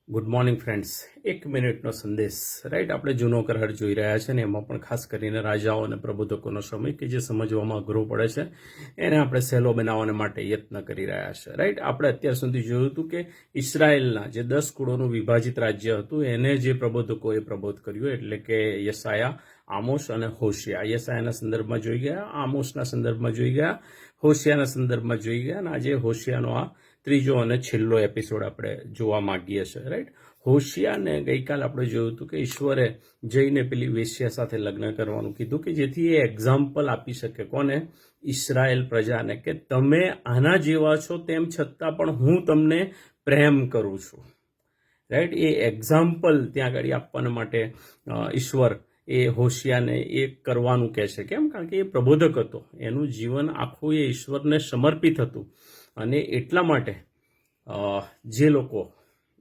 Good morning friends. 1 મિનિટનો સંદેશ. Right, આપણે જૂનો કરાર જોઈ રહ્યા છે ને એમાં પણ ખાસ કરીને રાજાઓ અને પ્રબોધકોનો સમય કે જે સમજવામાં અઘરો પડે છે એને આપણે સહેલો બનાવવાને માટે યત્ન કરી રહ્યા છે. રાઈટ, આપણે અત્યાર સુધી જોયું હતું કે ઇસરાયેલના જે 10 કુળોનું વિભાજિત રાજ્ય હતું એને જે પ્રબોધકોએ પ્રબોધ કર્યું એટલે કે યશાયા, આમોસ અને હોશિયા. યશાયાના સંદર્ભમાં જોઈ ગયા, આમોસના સંદર્ભમાં જોઈ ગયા, હોશિયાના સંદર્ભમાં જોઈ ગયા અને આજે હોશિયાનો આ ત્રીજો અને છેલ્લો એપિસોડ આપણે જોવા માંગીએ છીએ. રાઈટ, હોશિયાને ગઈકાલ આપણે જોયું હતું કે ઈશ્વરે જઈને પેલી વેશ્યા સાથે લગ્ન કરવાનું કીધું કે જેથી એ એક્ઝામ્પલ આપી શકે કોને? ઇસરાયેલ પ્રજાને કે તમે આના જેવા છો તેમ છતાં પણ હું તમને પ્રેમ કરું છું. રાઈટ, એ એક્ઝામ્પલ ત્યાં આગળ આપવાના માટે ઈશ્વર એ હોશિયાને એ કરવાનું કહે છે. કેમ? કારણ કે એ પ્રબોધક હતો, એનું જીવન આખું એ ઈશ્વરને સમર્પિત હતું અને એટલા માટે જે લોકો,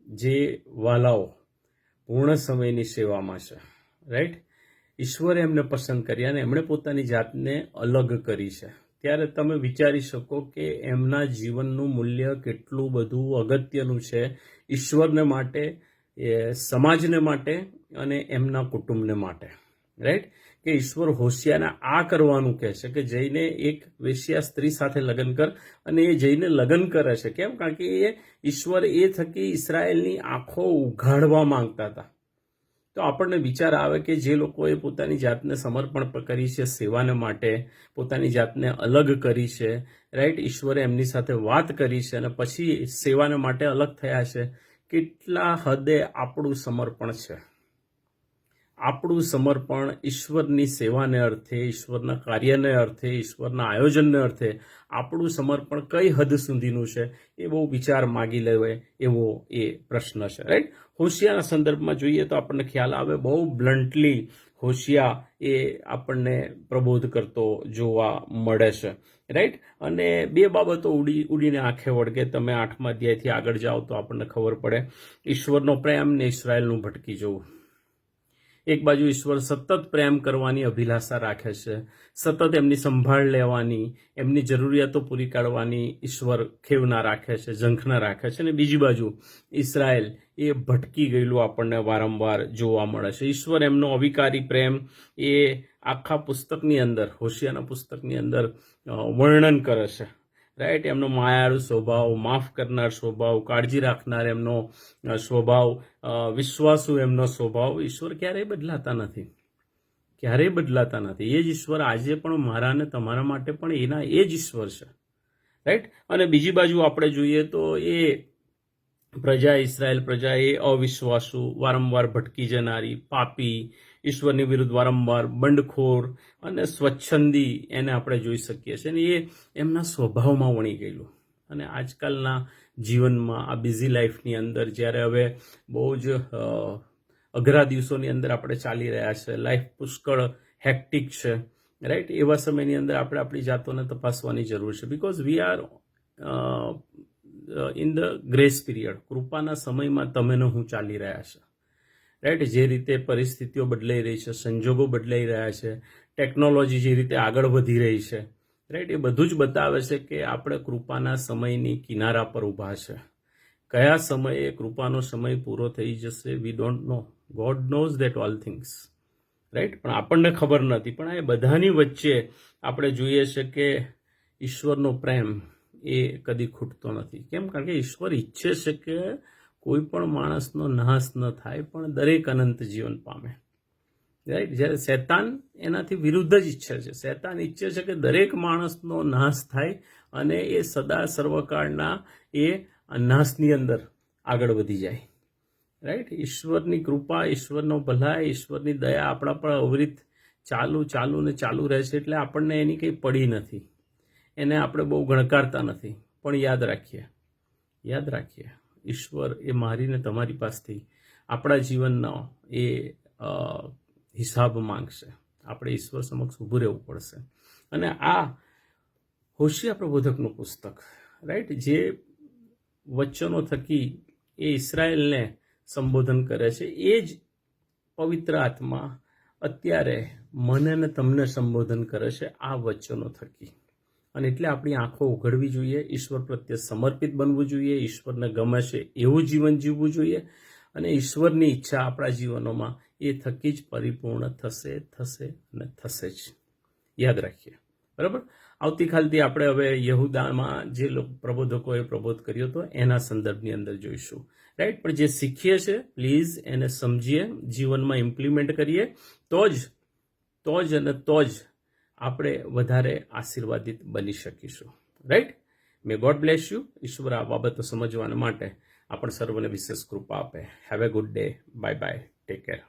જે વાલાઓ પૂર્ણ સમયની સેવામાં છે, રાઈટ, ઈશ્વરે એમને પસંદ કર્યા અને એમણે પોતાની જાતને અલગ કરી છે. ત્યારે તમે વિચારી શકો કે એમના જીવનનું મૂલ્ય કેટલું બધું અગત્યનું છે ઈશ્વરને માટે, સમાજને માટે અને એમના કુટુંબને માટે. રાઈટ, કે ઈશ્વર હોશિયાને આ કરવાનું કહે છે કે જઈને એક વેશ્યા સ્ત્રી સાથે લગ્ન કર, અને એ જઈને લગ્ન કરે છે. કેમ? કારણ કે એ ઈશ્વર એ થકી ઇસરાયેલની આંખો ઉઘાડવા માંગતા હતા. તો આપણને વિચાર આવે કે જે લોકોએ પોતાની જાતને સમર્પણ કરી છે સેવાને માટે, પોતાની જાતને અલગ કરી છે, રાઈટ, ઈશ્વરે એમની સાથે વાત કરી છે અને પછી સેવાને માટે અલગ થયા છે, કેટલા હદે આપણું સમર્પણ છે. આપણું સમર્પણ ઈશ્વરની સેવાને અર્થે, ઈશ્વરના કાર્યને અર્થે, ઈશ્વરના આયોજનને અર્થે આપણું સમર્પણ કઈ હદ સુધીનું છે એ બહુ વિચાર માગી લેવાય એવો એ પ્રશ્ન છે. રાઈટ, હોશિયાના સંદર્ભમાં જોઈએ તો આપણને ખ્યાલ આવે, બહુ બ્લન્ટલી હોશિયા એ આપણને પ્રબોધ કરતો જોવા મળે છે. રાઈટ, અને બે બાબતો ઉડીને આંખે વળગે. તમે 8મા અધ્યાયથી આગળ જાઓ તો આપણને ખબર પડે ઈશ્વરનો પ્રેમ ને ઇસરાયેલનું ભટકી જવું. એક બાજુ ઈશ્વર સતત પ્રેમ કરવાની અભિલાષા રાખે છે, સતત એમની સંભાળ લેવાની, એમની જરૂરિયાતો પૂરી પાડવાની ઈશ્વર ખેવના રાખે છે, ઝંખના રાખે છે, અને બીજી બાજુ ઇસરાયેલ એ ભટકી ગયેલું આપણને વારંવાર જોવા મળે છે. ઈશ્વર એમનો અવિકારી પ્રેમ એ આખા પુસ્તકની અંદર, હોશિયાના પુસ્તકની અંદર વર્ણન કરે છે. રાઈટ, એમનો માયાળુ સ્વભાવ, માફ કરનાર સ્વભાવ, કાળજી રાખનાર એમનો સ્વભાવ, વિશ્વાસુ એમનો સ્વભાવ. ઈશ્વર ક્યારેય બદલાતા નથી, ક્યારેય બદલાતા નથી. એ જ ઈશ્વર આજે પણ મારા અને તમારા માટે પણ એના એ જ ઈશ્વર છે. રાઈટ, અને બીજી બાજુ આપણે જોઈએ તો એ પ્રજા, ઇસરાયેલ પ્રજા એ અવિશ્વાસુ, વારંવાર ભટકી જનારી, પાપી, ઈશ્વરની વિરુદ્ધ વારંવાર બંડખોર અને સ્વચ્છંદી એને આપણે જોઈ શકીએ છીએ. અને એ એમના સ્વભાવમાં વણી ગયેલું. અને આજકાલના જીવનમાં, આ બિઝી લાઈફની અંદર, જ્યારે હવે બહુ જ અઘરા દિવસોની અંદર આપણે ચાલી રહ્યા છે, લાઈફ પુષ્કળ હેક્ટિક છે, રાઈટ, એવા સમયની અંદર આપણે આપણી જાતોને તપાસવાની જરૂર છે. Because we are in the grace period, કૃપાના સમયમાં તમે ને હું ચાલી રહ્યા છે. રાઈટ, જે રીતે પરિસ્થિતિઓ બદલાઈ રહી છે, સંજોગો બદલાઈ રહ્યા છે, ટેકનોલોજી જે રીતે આગળ વધી રહી છે, રાઈટ, એ બધું જ બતાવે છે કે આપણે કૃપાના સમયની કિનારા પર ઊભા છે. કયા સમયે કૃપાનો સમય પૂરો થઈ જશે we don't know. God knows that all things. Right, પણ આપણને ખબર નથી. પણ આ બધાની વચ્ચે આપણે જોઈએ છે કે ઈશ્વરનો પ્રેમ એ કદી ખૂટતો નથી. કેમ? કારણ કે ઈશ્વર ઈચ્છે છે કે કોઈ પણ માણસનો નાશ ન થાય, પણ દરેક અનંત જીવન પામે. રાઈટ, જ્યારે શૈતાન એનાથી વિરુદ્ધ જ ઈચ્છે છે. શૈતાન ઈચ્છે છે કે દરેક માણસનો નાશ થાય અને એ સદા સર્વકાળના એ નાશની અંદર આગળ વધી જાય. રાઈટ, ઈશ્વરની કૃપા, ઈશ્વરનો ભલાઈ, ઈશ્વરની દયા આપણા પર અવિરત ચાલુ ને ચાલુ રહે છે. એટલે આપણને એની કંઈ પડી નથી, એને આપણે બહુ ગણકારતા નથી. પણ યાદ રાખીએ ઈશ્વર એ મારીને તમારી પાસેથી આપણા જીવનનો એ હિસાબ માંગશે. આપણે ઈશ્વર સમક્ષ ઊભું રહેવું પડશે. અને આ હોશિયા પ્રબોધકનું પુસ્તક, રાઈટ, જે વચનો થકી એ ઇસરાયેલને સંબોધન કરે છે, એ જ પવિત્ર આત્મા અત્યારે મને ને તમને સંબોધન કરે છે આ વચનો થકી. અને એટલે આપણી આંખો ઉઘડવી જોઈએ, ઈશ્વર પ્રત્યે સમર્પિત બનવું જોઈએ, ઈશ્વરને ગમે છે એવું જીવન જીવવું જોઈએ અને ઈશ્વરની ઈચ્છા આપણા જીવનોમાં એ થકી જ પરિપૂર્ણ થશે અને થશે જ. યાદ રાખીએ, બરાબર. આવતીકાલથી આપણે હવે યહૂદામાં જે પ્રબોધકોએ પ્રબોધ કર્યો હતો એના સંદર્ભની અંદર જોઈશું, રાઈટ. પણ જે શીખીએ છે પ્લીઝ એને સમજીએ, જીવનમાં ઇમ્પ્લિમેન્ટ કરીએ, તો જ આપણે વધારે આશીર્વાદિત બની શકીશું, right. May God bless you. ઈશ્વર આ બાબતો સમજવાના માટે આપણ સર્વને વિશેષ કૃપા આપે. Have a good day. Bye bye. Take care.